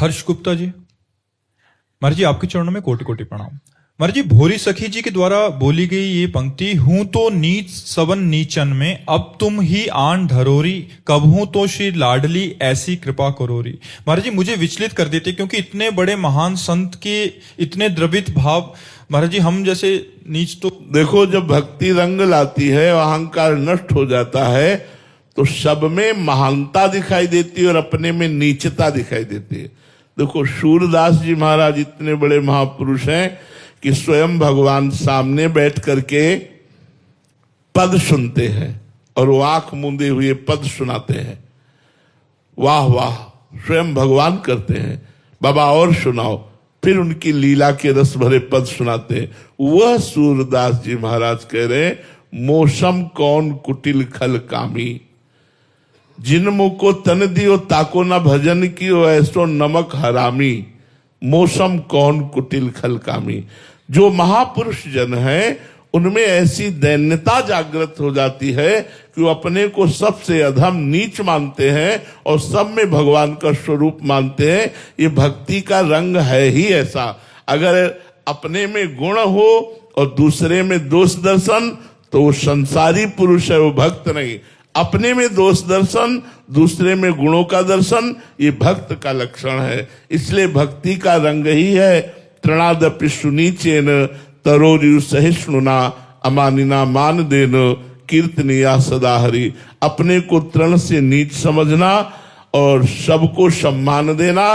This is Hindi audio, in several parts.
हर्ष गुप्ता जी, महाराज जी आपके चरणों में कोटि कोटि प्रणाम। महाराज जी, भोरी सखी जी के द्वारा बोली गई ये पंक्ति, हूं तो नीच सवन नीचन में, अब तुम ही आन धरोरी, कब हूं तो श्री लाडली ऐसी कृपा करोरी। महाराज जी मुझे विचलित कर देते, क्योंकि इतने बड़े महान संत के इतने द्रवित भाव, महाराज जी हम जैसे नीच तो। देखो, जब भक्ति रंग लाती है, अहंकार नष्ट हो जाता है, तो सब में महानता दिखाई देती है और अपने में नीचता दिखाई देती है। देखो, सूरदास जी महाराज इतने बड़े महापुरुष हैं कि स्वयं भगवान सामने बैठ करके पद सुनते हैं और वो आंख मूंदे हुए पद सुनाते हैं। वाह वाह, स्वयं भगवान करते हैं, बाबा और सुनाओ। फिर उनकी लीला के रस भरे पद सुनाते हैं। वह सूरदास जी महाराज कह रहे, मौसम कौन कुटिल खल कामी, जिन मुख को तन दियो ताको न भजन कियो, ऐसो नमक हरामी। मौसम कौन कुटिल खल कामी। जो महापुरुष जन है उनमें ऐसी दैन्यता जागृत हो जाती है कि वो अपने को सबसे अधम नीच मानते हैं और सब में भगवान का स्वरूप मानते हैं। ये भक्ति का रंग है ही ऐसा। अगर अपने में गुण हो और दूसरे में दोष दर्शन, तो वो संसारी पुरुष है, वो भक्त नहीं। अपने में दोष दर्शन, दूसरे में गुणों का दर्शन, ये भक्त का लक्षण है। इसलिए भक्ति का रंग ही है, तृणादपि सुनीचेन तरोरियु सहिष्णुना, अमानिना मान देन कीर्तनिया सदा हरि। अपने को तृण से नीच समझना और सबको सम्मान देना,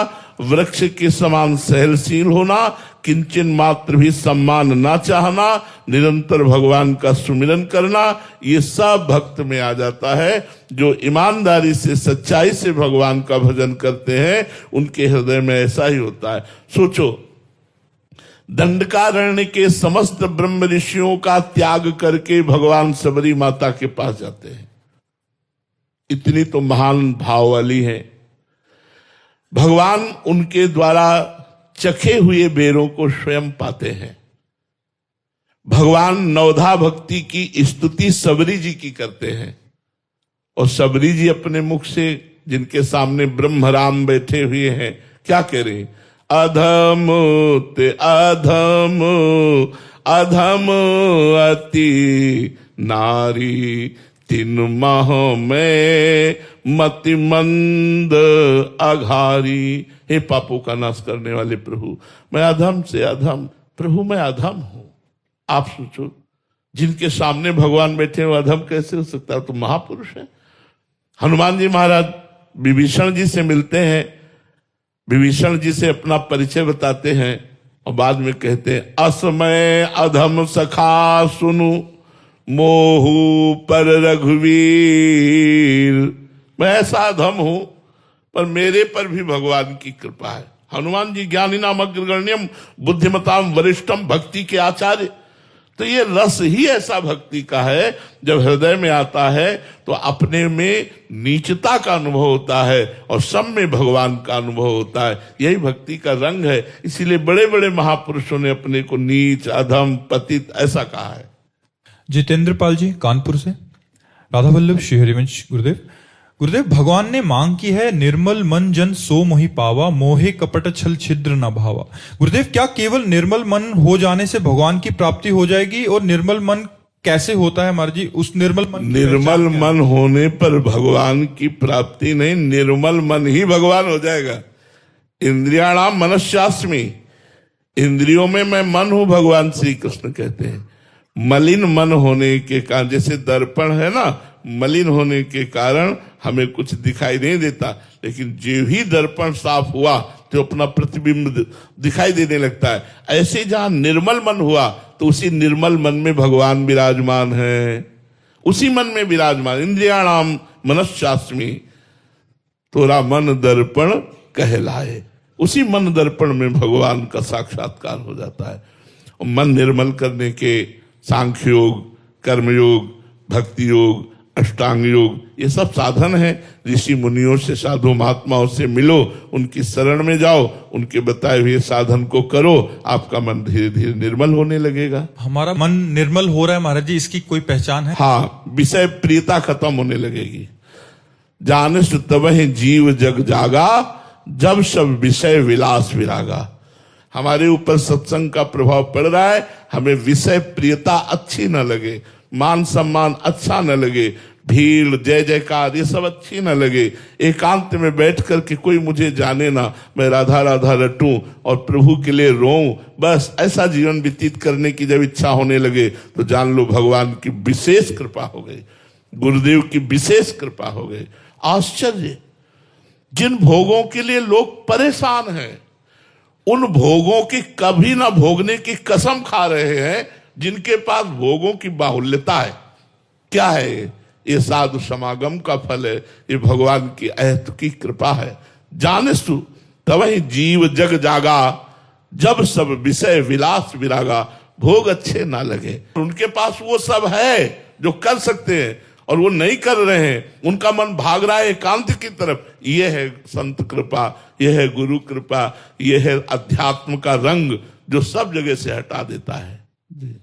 वृक्ष के समान सहनशील होना, किंचन मात्र भी सम्मान ना चाहना, निरंतर भगवान का सुमिरन करना, ये सब भक्त में आ जाता है। जो ईमानदारी से सच्चाई से भगवान का भजन करते हैं, उनके हृदय में ऐसा ही होता है। सोचो, दंडकारण्य के समस्त ब्रह्म ऋषियों का त्याग करके भगवान सबरी माता के पास जाते हैं। इतनी तो महान भाव वाली है। भगवान उनके द्वारा चखे हुए बेरों को स्वयं पाते हैं। भगवान नवधा भक्ति की स्तुति सबरी जी की करते हैं और सबरी जी अपने मुख से, जिनके सामने ब्रह्मराम बैठे हुए हैं, क्या कह रहे हैं? अधम ते अधम, अधम अति नारी, तीन माह में मति मंद अघारी। हे पापों का नाश करने वाले प्रभु, मैं अधम से अधम, प्रभु मैं अधम हूं। आप सोचो, जिनके सामने भगवान बैठे हो अधम कैसे हो सकता है? तो महापुरुष है। हनुमान जी महाराज विभीषण जी से मिलते हैं, विभीषण जी से अपना परिचय बताते हैं और बाद में कहते हैं, असमय अधम सखा सुनु, मोहू पर रघुवीर। मैं ऐसा अधम हूं, पर मेरे पर भी भगवान की कृपा है। हनुमान जी ज्ञानी नाम अग्रगण्यम बुद्धिमताम वरिष्ठम, भक्ति के आचार्य। तो ये रस ही ऐसा भक्ति का है, जब हृदय में आता है तो अपने में नीचता का अनुभव होता है और सब में भगवान का अनुभव होता है। यही भक्ति का रंग है। इसीलिए बड़े बड़े महापुरुषों ने अपने को नीच, अधम, पतित ऐसा कहा है। जितेंद्र पाल जी कानपुर से, राधा वल्लभ श्री हरिवंश गुरुदेव। गुरुदेव, भगवान ने मांग की है, निर्मल मन जन सो मोहि पावा, मोहे कपट छल छिद्र न भावा। गुरुदेव, क्या केवल निर्मल मन हो जाने से भगवान की प्राप्ति हो जाएगी? और निर्मल मन कैसे होता है महाराज जी? उस निर्मल मन होने पर भगवान की प्राप्ति नहीं, निर्मल मन ही भगवान हो जाएगा। इंद्रियाणाम मनस्यास्मि, इंद्रियों में मैं मन हूं, भगवान श्री कृष्ण कहते हैं। मलिन मन होने के कारण, जैसे दर्पण है ना, मलिन होने के कारण हमें कुछ दिखाई नहीं देता, लेकिन जो ही दर्पण साफ हुआ तो अपना प्रतिबिंब दिखाई देने लगता है। ऐसे जहां निर्मल मन हुआ तो उसी निर्मल मन में भगवान विराजमान है, उसी मन में विराजमान। इंद्रियाणाम मनस्यास्मि, तोरा मन दर्पण कहलाए। उसी मन दर्पण में भगवान का साक्षात्कार हो जाता है। और मन निर्मल करने के सांख्य योग, कर्मयोग, भक्ति योग, अष्टांग योग, ये सब साधन है। ऋषि मुनियों से, साधु महात्माओं से मिलो, उनकी शरण में जाओ, उनके बताए हुए साधन को करो, आपका मन धीरे धीरे निर्मल होने लगेगा। हमारा मन निर्मल हो रहा है महाराज जी, इसकी कोई पहचान है? हाँ, विषय प्रियता खत्म होने लगेगी। जानस तब जीव जग जागा, जब सब विषय विलास विरागा। हमारे ऊपर सत्संग का प्रभाव पड़ रहा है, हमें विषय प्रियता अच्छी न लगे, मान सम्मान अच्छा न लगे, भीड़ जय जयकार ये सब अच्छी न लगे, एकांत में बैठ कर के कोई मुझे जाने ना, मैं राधा राधा रटूं और प्रभु के लिए रोऊं, बस ऐसा जीवन व्यतीत करने की जब इच्छा होने लगे तो जान लो भगवान की विशेष कृपा हो गई, गुरुदेव की विशेष कृपा हो गई। आश्चर्य, जिन भोगों के लिए लोग परेशान हैं उन भोगों की कभी ना भोगने की कसम खा रहे हैं जिनके पास भोगों की बाहुल्यता है। क्या है ये साधु समागम का फल है, ये भगवान की अहत की कृपा है। जानसु तवहि जीव जग जागा, जब सब विषय विलास विरागा। भोग अच्छे ना लगे, उनके पास वो सब है जो कर सकते हैं और वो नहीं कर रहे हैं, उनका मन भाग रहा है एकांत की तरफ। ये है संत कृपा, ये है गुरु कृपा, ये है अध्यात्म का रंग जो सब जगह से हटा देता है। जी।